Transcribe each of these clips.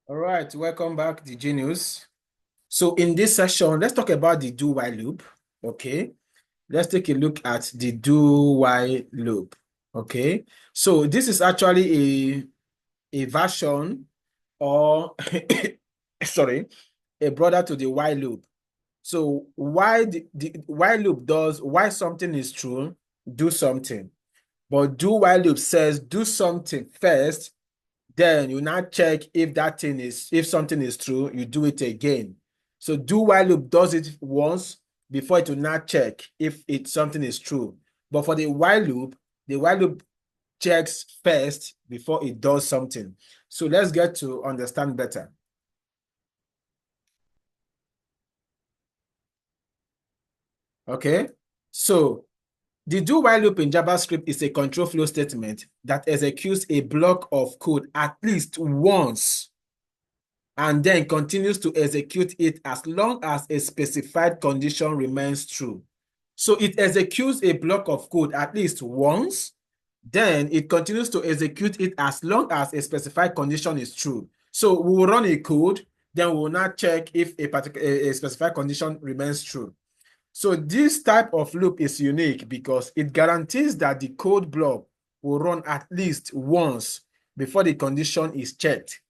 All right, welcome back, the Genius. So in this session, let's talk about the do while loop. Okay, let's take a look at the do while loop. Okay, so this is actually a version or sorry, a brother to the while loop. So why the while loop does why something is true, do something. But do while loop says do something first, then you now check if something is true, you do it again. So do while loop does it once before it will not check if something is true. But for the while loop checks first before it does something. So let's get to understand better. Okay. So the do while loop in JavaScript is a control flow statement that executes a block of code at least once and then continues to execute it as long as a specified condition remains true. So it executes a block of code at least once, then it continues to execute it as long as a specified condition is true. So we will run a code, then we will not check if a specified condition remains true. So this type of loop is unique because it guarantees that the code block will run at least once before the condition is checked,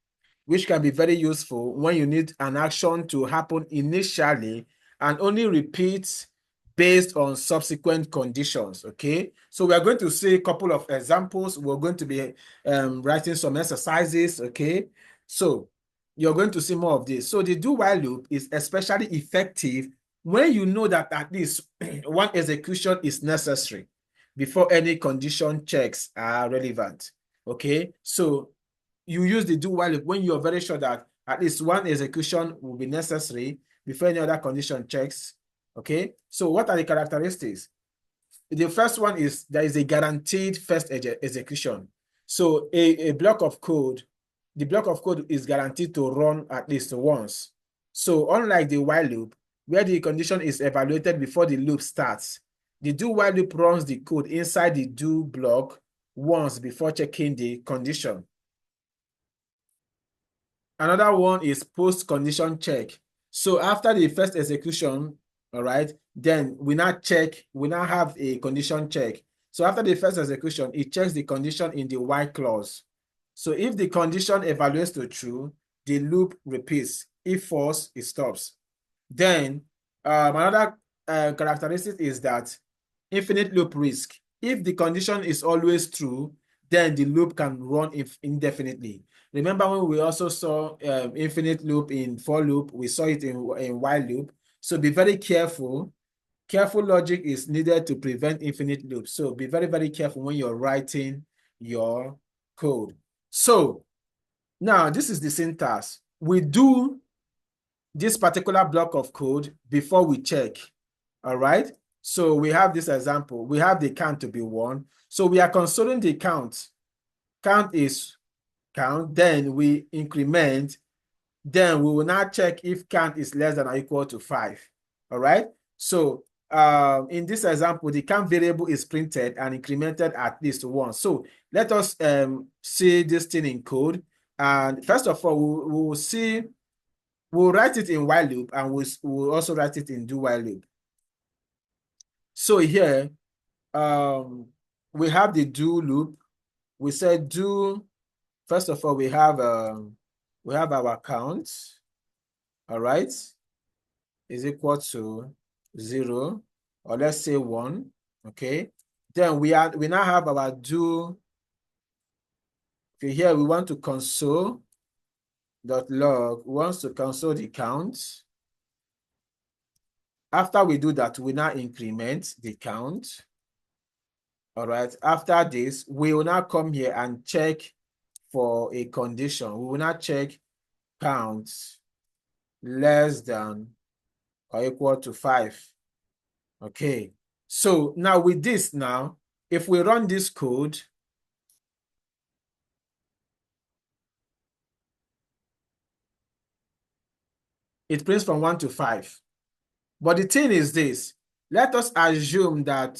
which can be very useful when you need an action to happen initially and only repeat based on subsequent conditions. Okay, so we are going to see a couple of examples. We're going to be writing some exercises. Okay, so you're going to see more of this. So the do while loop is especially effective when you know that at least one execution is necessary before any condition checks are relevant. Okay, so you use the do while loop when you're very sure that at least one execution will be necessary before any other condition checks. Okay, so what are the characteristics? The first one is there is a guaranteed first execution. So a block of code, the block of code is guaranteed to run at least once. So unlike the while loop, where the condition is evaluated before the loop starts, the do while loop runs the code inside the do block once before checking the condition. Another one is post condition check. So after the first execution, all right, then we now have a condition check. So after the first execution, it checks the condition in the while clause. So if the condition evaluates to true, the loop repeats. If false, it stops. Then another characteristic is that infinite loop risk. If the condition is always true, then the loop can run indefinitely. Remember when we also saw infinite loop in for loop, we saw it in while loop. So be very careful. Careful logic is needed to prevent infinite loops. So be very, very careful when you're writing your code. So now this is the syntax. We do this particular block of code before we check. All right. So we have this example. We have the count to be 1. So we are considering the count. Count is count. Then we increment. Then we will now check if count is less than or equal to 5. All right. So in this example, the count variable is printed and incremented at least 1. So let us see this thing in code. And first of all, we will see. We'll write it in while loop and we'll also write it in do while loop. So here, we have the do loop. We said do, first of all, we have our count, all right, is equal to 0, or let's say 1, okay? Then we now have our do, okay, here we want to console.log, we want to console the count. After we do that, we now increment the count. All right. After this, we will now come here and check for a condition. We will now check count less than or equal to 5. Okay. So now with this now, if we run this code, it prints from 1 to 5. But the thing is this, let us assume that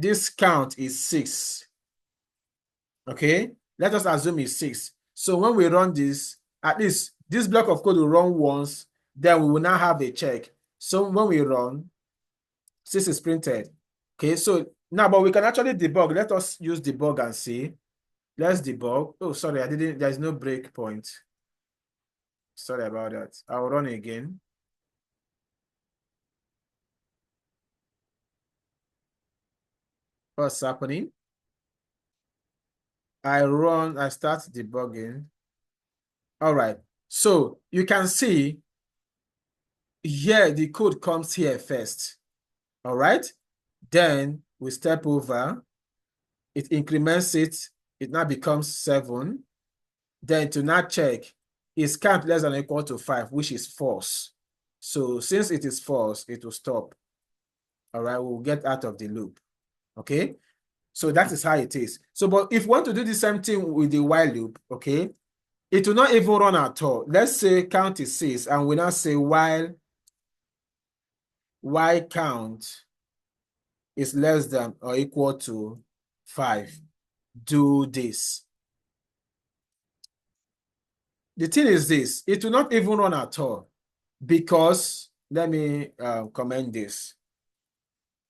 this count is 6. Okay, let us assume it's 6. So when we run this, at least this block of code will run once, then we will now have a check. So when we run, 6 is printed. Okay, so now, but we can actually debug. Let us use debug and see. Let's debug. Oh, sorry, there's no breakpoint. Sorry about that. I'll run again. What's happening? I start debugging. All right. So you can see here the code comes here first. All right. Then we step over. It increments it. It now becomes 7. Then to now check, is count less than or equal to 5, which is false. So since it is false, it will stop. All right. We'll get out of the loop. Okay. So that is how it is. So, but if we want to do the same thing with the while loop, okay, it will not even run at all. Let's say count is 6, and we now say while count is less than or equal to 5. Do this. The thing is this, it will not even run at all because, let me comment this.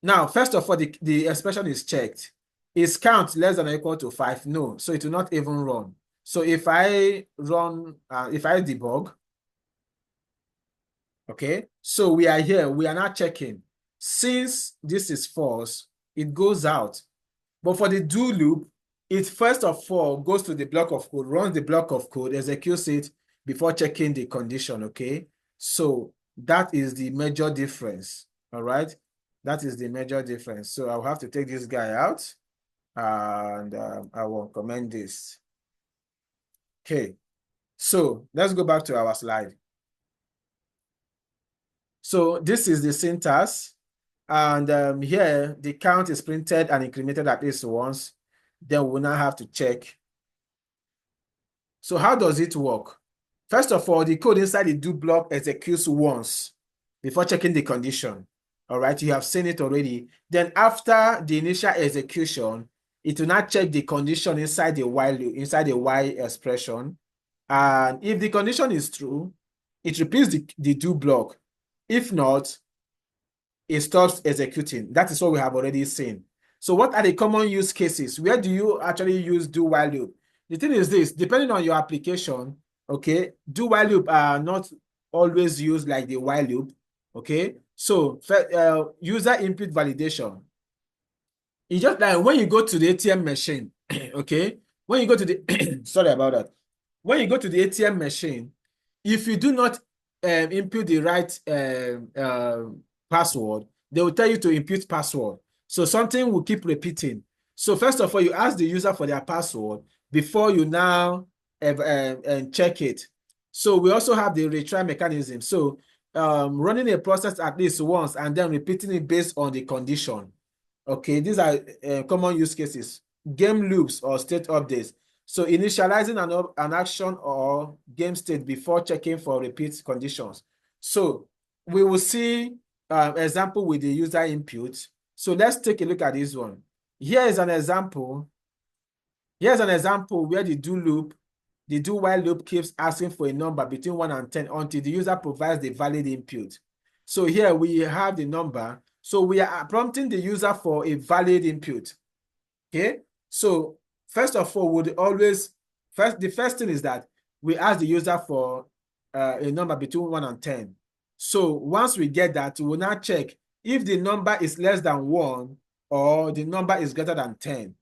Now, first of all, the expression is checked. Is count less than or equal to 5? No, so it will not even run. So if I run, if I debug, okay, so we are here, we are not checking. Since this is false, it goes out. But for the do loop, it first of all goes to the block of code, runs the block of code, executes it before checking the condition, okay? So that is the major difference, all right? That is the major difference. So I'll have to take this guy out, and I will comment this. Okay, so let's go back to our slide. So this is the syntax, and here the count is printed and incremented at least once. Then we'll now have to check. So how does it work? First of all, the code inside the do block executes once before checking the condition. All right, you have seen it already. Then after the initial execution, it will not check the condition inside the while loop, inside the while expression. And if the condition is true, it repeats the do block. If not, it stops executing. That is what we have already seen. So what are the common use cases? Where do you actually use do while loop? The thing is this, depending on your application, okay, do while loop are not always used like the while loop, okay? So user input validation. It's just like when you go to the ATM machine, okay? When you go to the, sorry about that. When you go to the ATM machine, if you do not input the right password, they will tell you to input password. So something will keep repeating. So first of all, you ask the user for their password before you now check it. So we also have the retry mechanism. So running a process at least once and then repeating it based on the condition. Okay, these are common use cases. Game loops or state updates. So initializing an action or game state before checking for repeat conditions. So we will see example with the user input. So let's take a look at this one. Here is an example. Here's an example where the do while loop keeps asking for a number between 1 and 10 until the user provides the valid input. So here we have the number. So we are prompting the user for a valid input. Okay. So first of all, the first thing is that we ask the user for a number between 1 and 10. So once we get that, we will now check if the number is less than 1 or the number is greater than 10.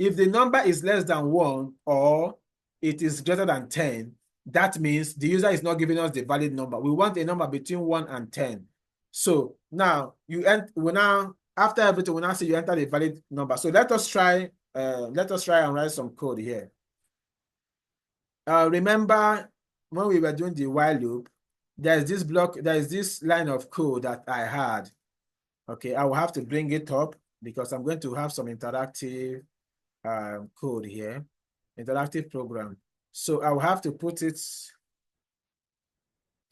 If the number is less than 1 or it is greater than 10, that means the user is not giving us the valid number. We want a number between 1 and 10. So now after everything, we now say you enter the valid number. So let us try and write some code here. Remember when we were doing the while loop, there's this line of code that I had. Okay, I will have to bring it up because I'm going to have some interactive code here, interactive program. So I will have to put it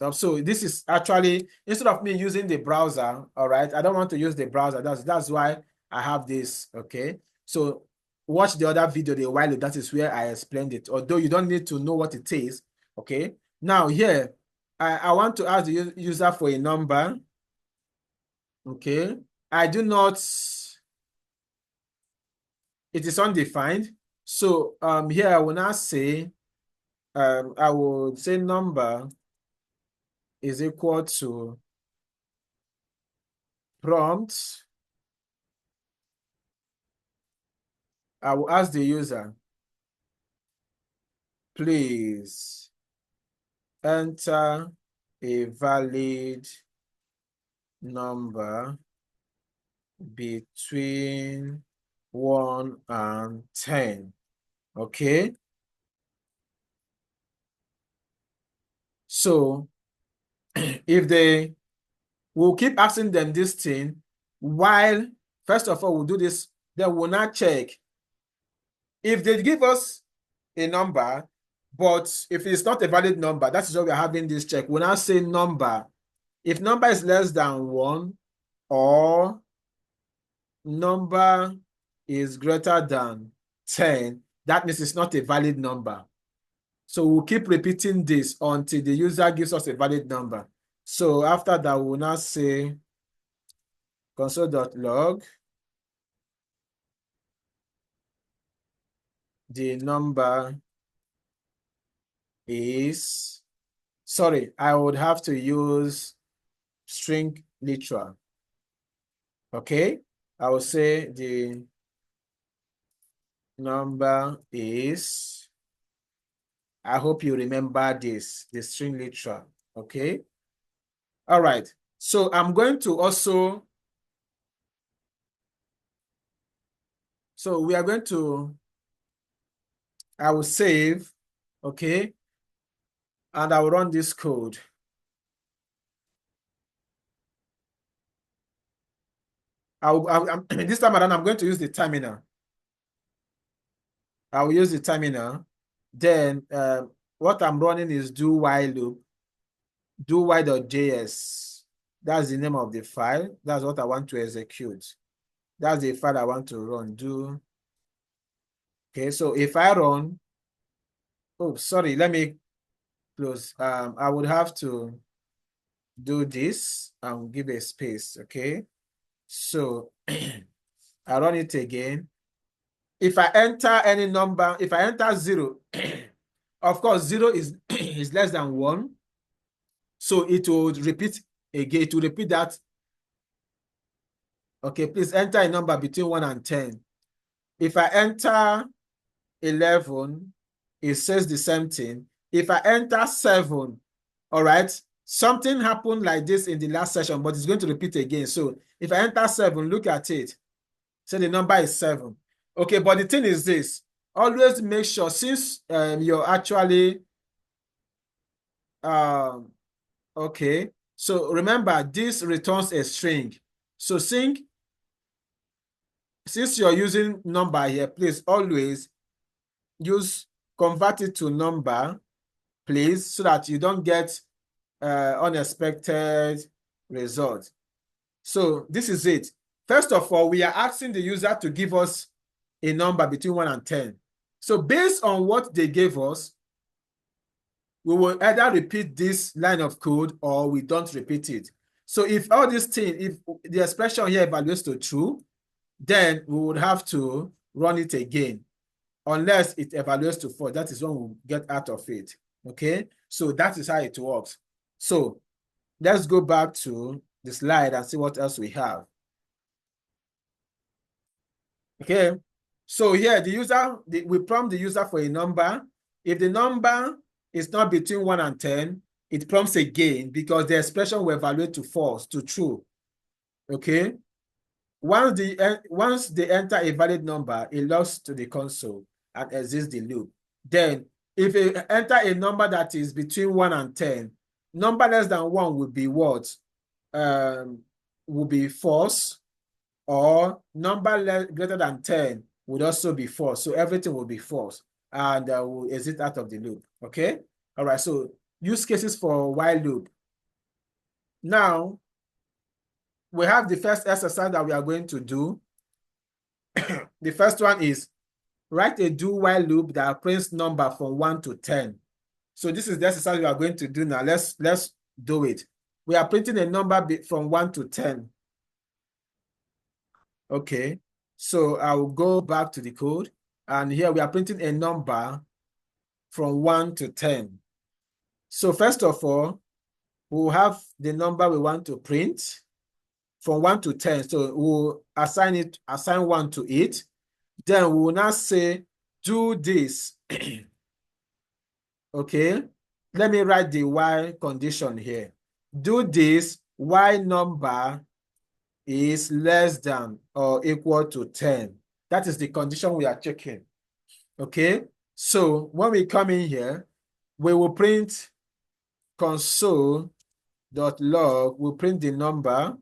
up. So this is actually, instead of me using the browser, all right, I don't want to use the browser. That's why I have this, okay? So watch the other video, the while loop. That is where I explained it, although you don't need to know what it is, okay? Now here, I want to ask the user for a number, okay? I do not, it is undefined. So here I will now say, I will say number is equal to prompt. I will ask the user, please enter a valid number between 1 and 10. Okay. So if they will keep asking them this thing, while first of all we'll do this, then we'll not check. If they give us a number, but if it's not a valid number, that is why we're having this check. We'll now say number. If number is less than 1 or number is greater than 10, that means it's not a valid number. So we'll keep repeating this until the user gives us a valid number. So after that, we'll now say console.log the number is, sorry, I would have to use string literal. Okay, I will say the number is, I hope you remember this, the string literal. Okay. All right. So I'm going to also, so we are going to, I will save, okay, and I will run this code. This time around, I'm going to use the terminal. I will use the terminal. Then what I'm running is do while loop, do while.js. That's the name of the file. That's what I want to execute. That's the file I want to run. Do. Okay, so if I run, oh, sorry, let me close. I would have to do this and give a space. Okay, so I run it again. If I enter any number, if I enter 0, of course 0 is is less than 1, so it will repeat again. It will repeat that. Okay, please enter a number between 1 and 10. If I enter 11, it says the same thing. If I enter 7, all right, something happened like this in the last session, but it's going to repeat again. So if I enter 7, look at it. So the number is 7. Okay, but the thing is this. Always make sure, since you're actually, okay, so remember, this returns a string. So since you're using number here, please always convert it to number, please, so that you don't get unexpected result. So this is it. First of all, we are asking the user to give us a number between 1 and 10. So based on what they gave us, we will either repeat this line of code or we don't repeat it. So if all these things, if the expression here evaluates to true, then we would have to run it again. Unless it evaluates to false, that is when we'll get out of it. Okay, so that is how it works. So let's go back to the slide and see what else we have. Okay, so here the user, we prompt the user for a number. If the number is not between 1 and 10, it prompts again because the expression will evaluate to false, to true. Okay, once they enter a valid number, it logs to the console and exits the loop. Then if you enter a number that is between 1 and 10, number less than 1 would be what? Will be false, or number greater than 10 would also be false. So everything will be false and will exit out of the loop. Okay. All right. So use cases for while loop. Now we have the first exercise that we are going to do. The first one is write a do while loop that prints number from 1 to 10. So this is the exercise we are going to do now. Let's do it. We are printing a number from 1 to 10. Okay. So I will go back to the code. And here we are printing a number from 1 to 10. So first of all, we'll have the number we want to print from 1 to 10. So we'll assign 1 to it. Then we will now say, do this. Okay. Let me write the while condition here. Do this while number is less than or equal to 10. That is the condition we are checking. Okay. So when we come in here, we will print console.log. We'll print the number.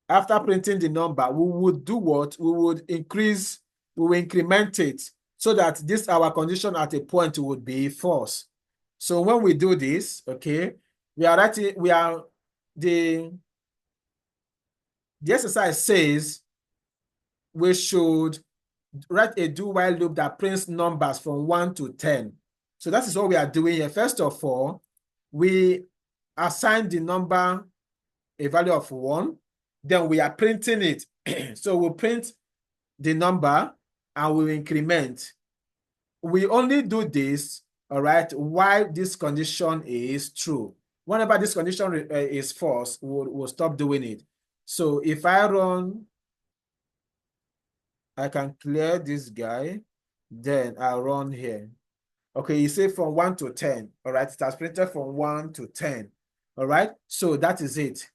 After printing the number, we would do what? We will increment it so that this our condition at a point would be false. So when we do this, okay, the exercise says we should write a do while loop that prints numbers from 1 to 10. So that is what we are doing here. First of all, we assign the number a value of 1. Then we are printing it. So we'll print the number and we'll increment. We only do this, all right, while this condition is true. Whenever this condition is false, we'll stop doing it. So if I run, I can clear this guy, then I'll run here. Okay, you say from 1 to 10, all right? It has printed from 1 to 10, all right? So that is it.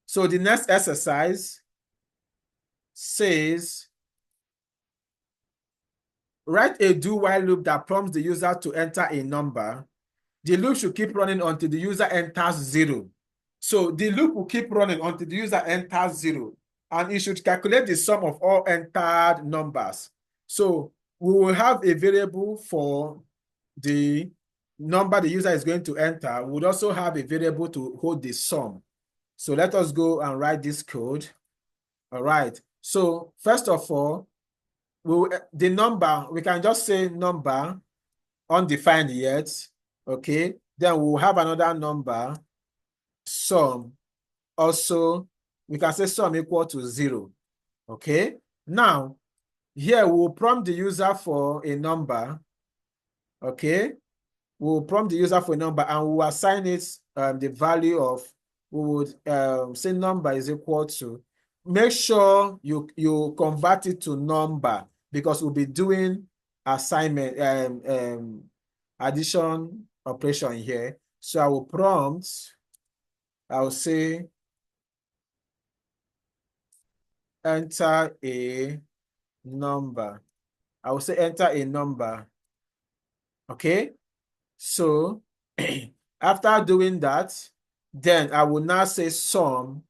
So the next exercise says, write a do while loop that prompts the user to enter a number. The loop should keep running until the user enters 0. So the loop will keep running until the user enters 0. And it should calculate the sum of all entered numbers. So we will have a variable for the number the user is going to enter. We would also have a variable to hold the sum. So let us go and write this code. All right. So first of all, the number, we can just say number undefined yet. Okay. Then we'll have another number, sum. Also, we can say sum equal to 0. Okay. Now, here we'll prompt the user for a number. Okay. We'll prompt the user for a number and we'll assign it the value of, we would say number is equal to, make sure you convert it to number because we'll be doing assignment, addition operation here. So I will prompt, I will say, enter a number. I will say enter a number. Okay. So after doing that, then I will now say sum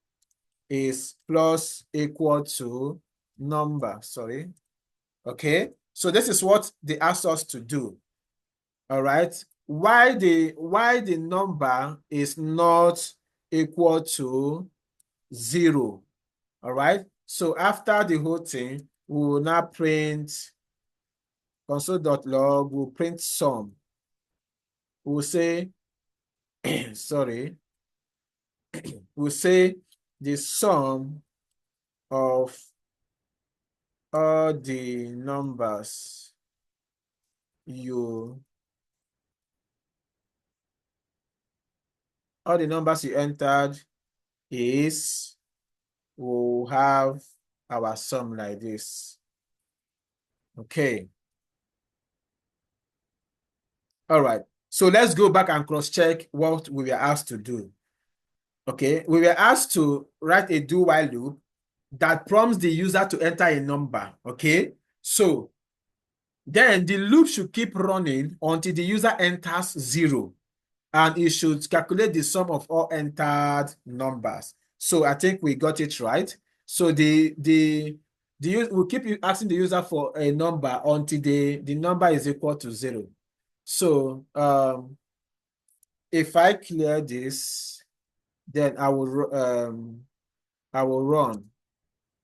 is plus equal to number. Sorry. Okay. So this is what they asked us to do. All right. Why the number is not equal to 0. All right. So after the whole thing, we will now print console.log, we'll print sum. We'll say, sorry, we'll say the sum of all the numbers you entered is, we'll have our sum like this. Okay. All right. So let's go back and cross-check what we were asked to do. Okay. We were asked to write a do while loop that prompts the user to enter a number. Okay. So then the loop should keep running until the user enters 0. And it should calculate the sum of all entered numbers. So I think we got it right. So we'll keep asking the user for a number until the number is equal to 0. So if I clear this, then I will run.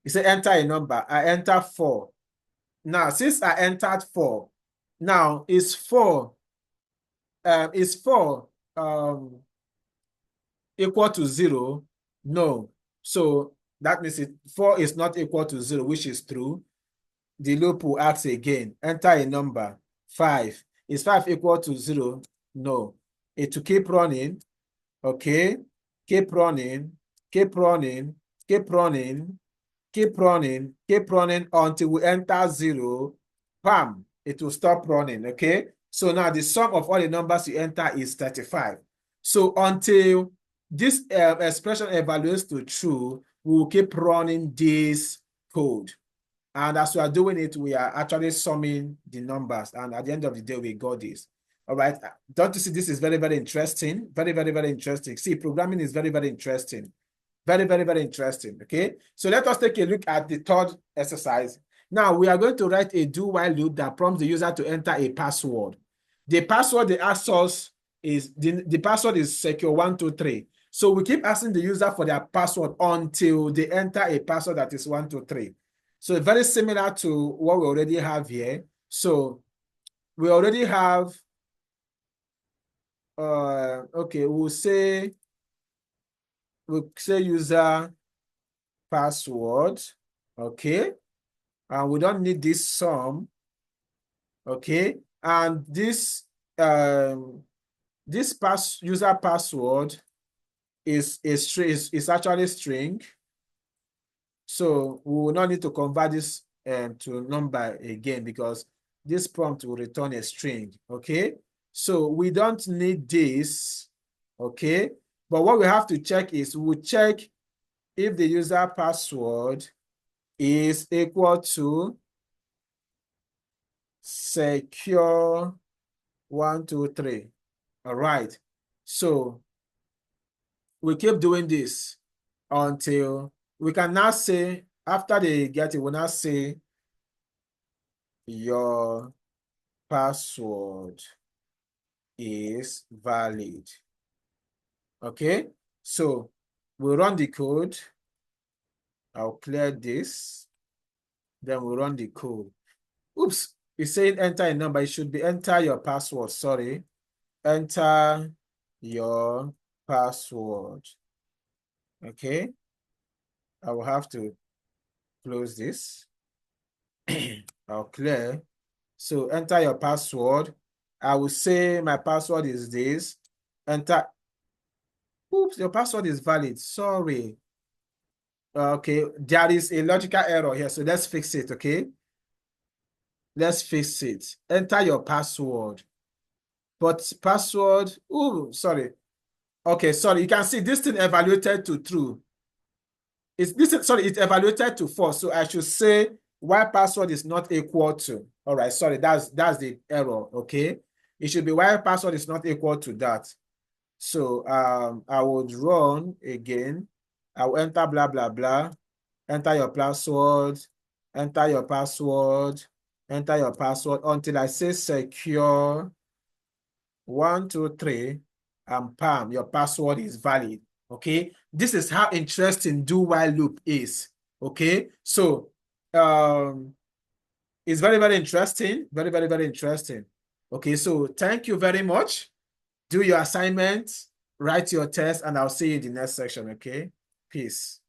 It said enter a number. I enter 4. Now, since I entered 4, now is 4 equal to 0? No. So that means 4 is not equal to 0, which is true. The loop will ask again, enter a number. 5. Is 5 equal to 0? No. It will keep running. Okay. Keep running. Keep running. Keep running. Keep running. Keep running until we enter 0. Bam. It will stop running. Okay. So now the sum of all the numbers you enter is 35. So until this expression evaluates to true, we will keep running this code. And as we are doing it, we are actually summing the numbers. And at the end of the day, we got this. All right. Don't you see this is very, very interesting? Very, very, very interesting. See, programming is very, very interesting. Very, very, very interesting. Okay. So let us take a look at the third exercise. Now we are going to write a do-while loop that prompts the user to enter a password. The password they ask us is the password is secure123. So we keep asking the user for their password until they enter a password that is 123. So very similar to what we already have here. So we already have, okay, we'll say user password, okay, and we don't need this sum, okay, and this user password is actually string. So we will not need to convert this to number again because this prompt will return a string, okay? So we don't need this, okay? But what we have to check is we'll check if the user password is equal to secure123. All right. So we keep doing this until we can now say, after they get it, we'll now say your password is valid. Okay, so we'll run the code. I'll clear this. Then we'll run the code. Oops, it's saying enter a number. It should be enter your password. Sorry. Enter your password. Okay. I will have to close this. I'll clear. So enter your password. I will say my password is this. Enter. Oops, your password is valid. Sorry. Okay, there is a logical error here. So let's fix it, okay? Let's fix it. Enter your password. But password, oh, sorry. Okay, sorry. You can see this thing evaluated to true. It evaluated to false. So I should say while password is not equal to. All right, sorry, that's the error, okay? It should be while password is not equal to that. So I would run again. I will enter blah, blah, blah. Enter your password. Enter your password. Enter your password until I say secure 123 and bam, your password is valid. Okay, this is how interesting do while loop is. Okay, so it's very, very interesting. Very, very, very interesting. Okay, so thank you very much. Do your assignment, write your test, and I'll see you in the next section. Okay, peace.